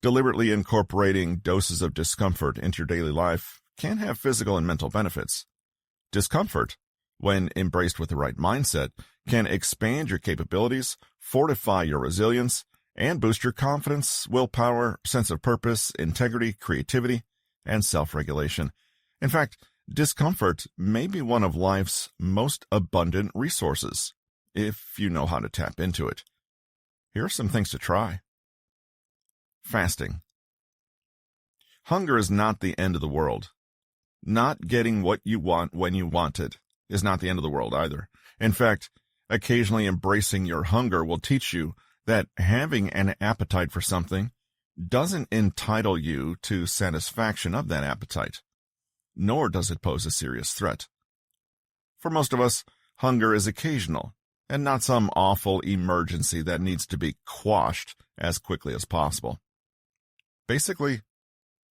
Deliberately incorporating doses of discomfort into your daily life can have physical and mental benefits. Discomfort, when embraced with the right mindset, can expand your capabilities, fortify your resilience, and boost your confidence, willpower, sense of purpose, integrity, creativity, and self-regulation. In fact, discomfort may be one of life's most abundant resources, if you know how to tap into it. Here are some things to try. Fasting. Hunger is not the end of the world. Not getting what you want when you want it is not the end of the world either. In fact, occasionally embracing your hunger will teach you that having an appetite for something doesn't entitle you to satisfaction of that appetite, nor does it pose a serious threat. For most of us, hunger is occasional and not some awful emergency that needs to be quashed as quickly as possible. Basically,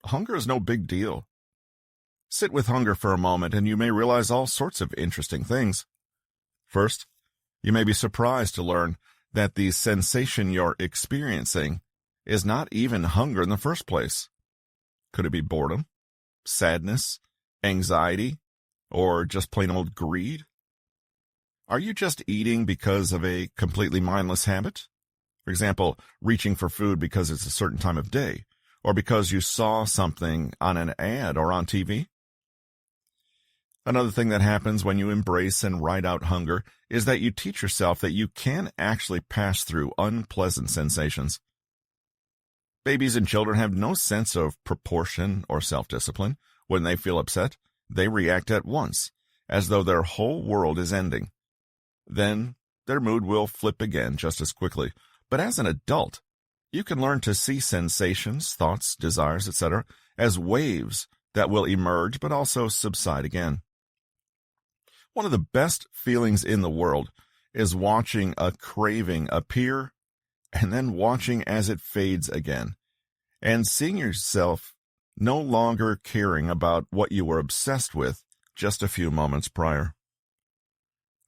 hunger is no big deal. Sit with hunger for a moment and you may realize all sorts of interesting things. First, you may be surprised to learn that the sensation you're experiencing is not even hunger in the first place. Could it be boredom, sadness, anxiety, or just plain old greed? Are you just eating because of a completely mindless habit? For example, reaching for food because it's a certain time of day, or because you saw something on an ad or on TV? Another thing that happens when you embrace and ride out hunger is that you teach yourself that you can actually pass through unpleasant sensations. Babies and children have no sense of proportion or self-discipline. When they feel upset, they react at once, as though their whole world is ending. Then their mood will flip again just as quickly. But as an adult, you can learn to see sensations, thoughts, desires, etc., as waves that will emerge but also subside again. One of the best feelings in the world is watching a craving appear and then watching as it fades again, and seeing yourself no longer caring about what you were obsessed with just a few moments prior.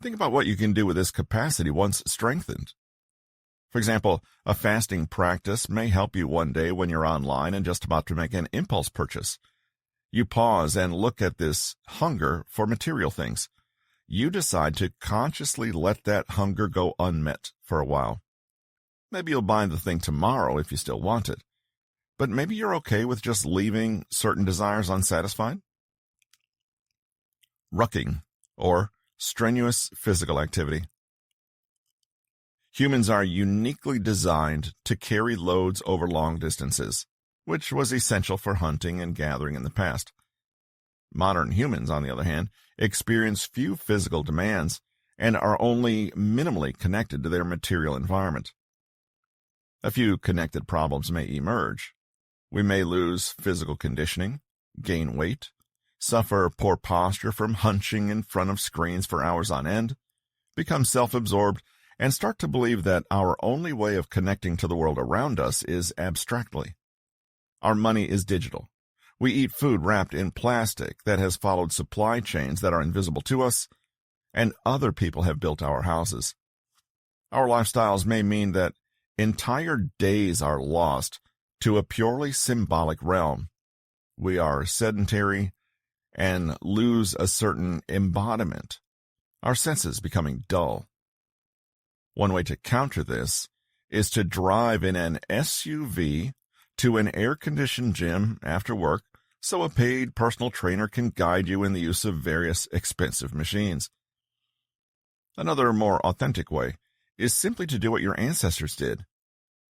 Think about what you can do with this capacity once strengthened. For example, a fasting practice may help you one day when you're online and just about to make an impulse purchase. You pause and look at this hunger for material things. You decide to consciously let that hunger go unmet for a while. Maybe you'll buy the thing tomorrow if you still want it, but maybe you're okay with just leaving certain desires unsatisfied. Rucking, or strenuous physical activity. Humans are uniquely designed to carry loads over long distances, which was essential for hunting and gathering in the past. Modern humans, on the other hand, experience few physical demands and are only minimally connected to their material environment. A few connected problems may emerge. We may lose physical conditioning, gain weight, suffer poor posture from hunching in front of screens for hours on end, become self-absorbed, and start to believe that our only way of connecting to the world around us is abstractly. Our money is digital. We eat food wrapped in plastic that has followed supply chains that are invisible to us, and other people have built our houses. Our lifestyles may mean that entire days are lost to a purely symbolic realm. We are sedentary and lose a certain embodiment, our senses becoming dull. One way to counter this is to drive in an SUV to an air-conditioned gym after work so a paid personal trainer can guide you in the use of various expensive machines. Another more authentic way is simply to do what your ancestors did.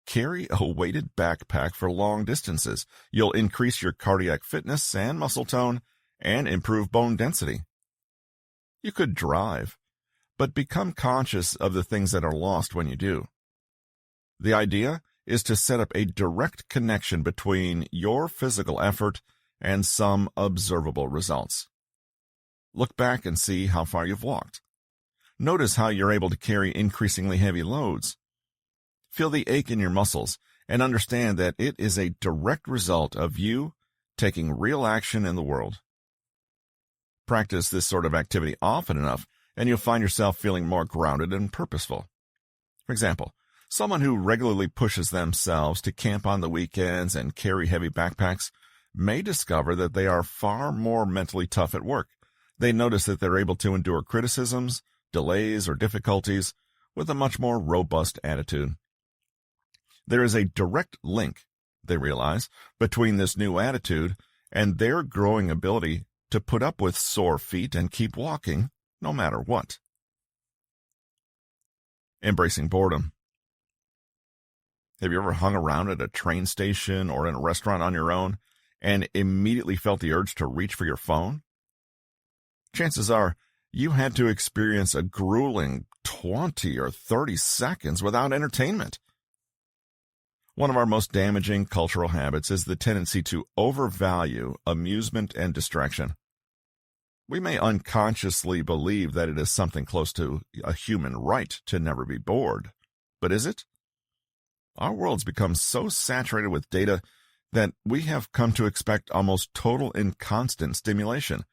Carry a weighted backpack for long distances. You'll increase your cardiac fitness and muscle tone and improve bone density. You could drive, but become conscious of the things that are lost when you do. The idea is to set up a direct connection between your physical effort and some observable results. Look back and see how far you've walked. Notice how you're able to carry increasingly heavy loads. Feel the ache in your muscles and understand that it is a direct result of you taking real action in the world. Practice this sort of activity often enough, and you'll find yourself feeling more grounded and purposeful. For example, Someone who regularly pushes themselves to camp on the weekends and carry heavy backpacks may discover that they are far more mentally tough at work. They notice that they're able to endure criticisms, delays, or difficulties with a much more robust attitude. There is a direct link, they realize, between this new attitude and their growing ability to put up with sore feet and keep walking no matter what. Embracing boredom. Have you ever hung around at a train station or in a restaurant on your own and immediately felt the urge to reach for your phone? Chances are you had to experience a grueling 20 or 30 seconds without entertainment. One of our most damaging cultural habits is the tendency to overvalue amusement and distraction. We may unconsciously believe that it is something close to a human right to never be bored, but is it? Our world's become so saturated with data that we have come to expect almost total and constant stimulation.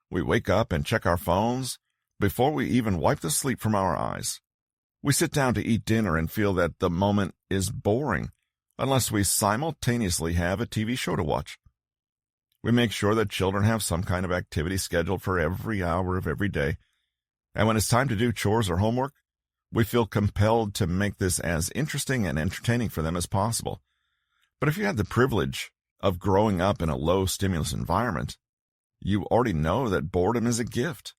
We wake up and check our phones before we even wipe the sleep from our eyes. We sit down to eat dinner and feel that the moment is boring unless we simultaneously have a TV show to watch. We make sure that children have some kind of activity scheduled for every hour of every day, and when it's time to do chores or homework, we feel compelled to make this as interesting and entertaining for them as possible. But if you had the privilege of growing up in a low-stimulus environment, you already know that boredom is a gift.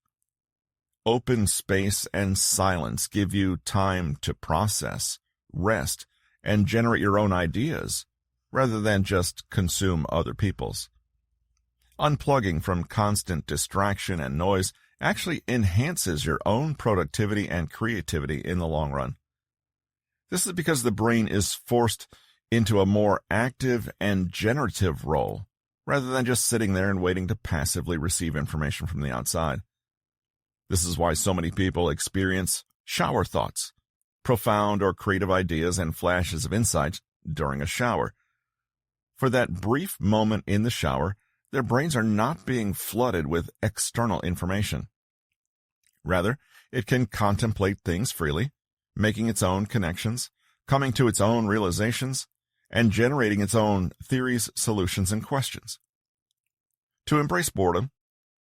Open space and silence give you time to process, rest, and generate your own ideas, rather than just consume other people's. Unplugging from constant distraction and noise actually enhances your own productivity and creativity in the long run. This is because the brain is forced into a more active and generative role, rather than just sitting there and waiting to passively receive information from the outside. This is why so many people experience shower thoughts, profound or creative ideas and flashes of insight during a shower. For that brief moment in the shower, their brains are not being flooded with external information. Rather, it can contemplate things freely, making its own connections, coming to its own realizations, and generating its own theories, solutions, and questions. To embrace boredom,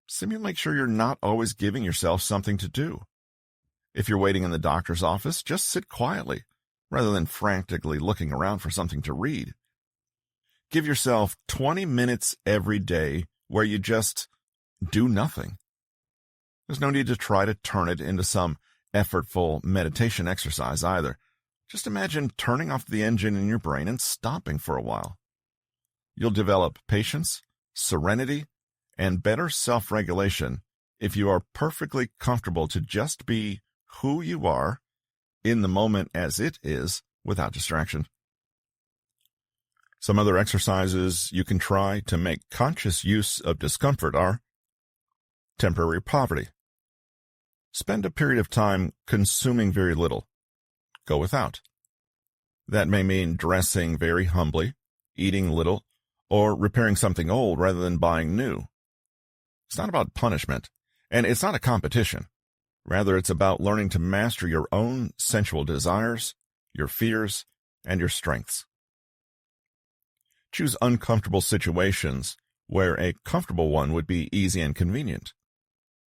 simply make sure you're not always giving yourself something to do. If you're waiting in the doctor's office, just sit quietly, rather than frantically looking around for something to read. Give yourself 20 minutes every day where you just do nothing. There's no need to try to turn it into some effortful meditation exercise either. Just imagine turning off the engine in your brain and stopping for a while. You'll develop patience, serenity, and better self-regulation if you are perfectly comfortable to just be who you are in the moment as it is without distraction. Some other exercises you can try to make conscious use of discomfort are temporary poverty. Spend a period of time consuming very little. Go without. That may mean dressing very humbly, eating little, or repairing something old rather than buying new. It's not about punishment, and it's not a competition. Rather, it's about learning to master your own sensual desires, your fears, and your strengths. Choose uncomfortable situations where a comfortable one would be easy and convenient.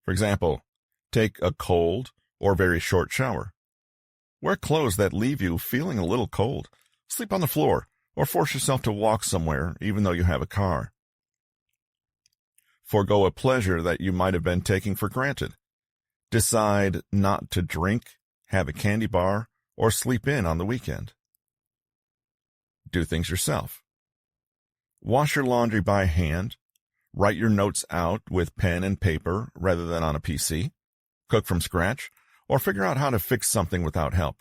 For example, take a cold or very short shower. Wear clothes that leave you feeling a little cold. Sleep on the floor or force yourself to walk somewhere even though you have a car. Forgo a pleasure that you might have been taking for granted. Decide not to drink, have a candy bar, or sleep in on the weekend. Do things yourself. Wash your laundry by hand. Write your notes out with pen and paper rather than on a PC. Cook from scratch, or figure out how to fix something without help.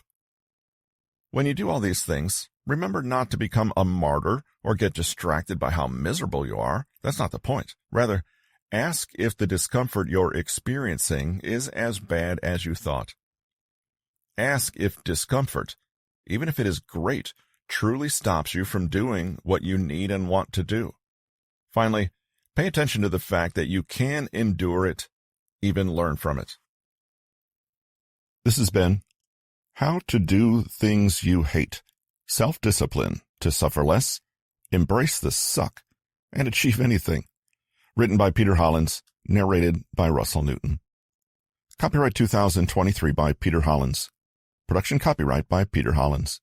When you do all these things, remember not to become a martyr or get distracted by how miserable you are. That's not the point. Rather, ask if the discomfort you're experiencing is as bad as you thought. Ask if discomfort, even if it is great, truly stops you from doing what you need and want to do. Finally, pay attention to the fact that you can endure it, even learn from it. This has been How to do things you hate. Self-discipline to suffer less, embrace the suck, and achieve anything. Written by Peter Hollins, narrated by Russell Newton. Copyright 2023 by Peter Hollins. Production copyright by Peter Hollins.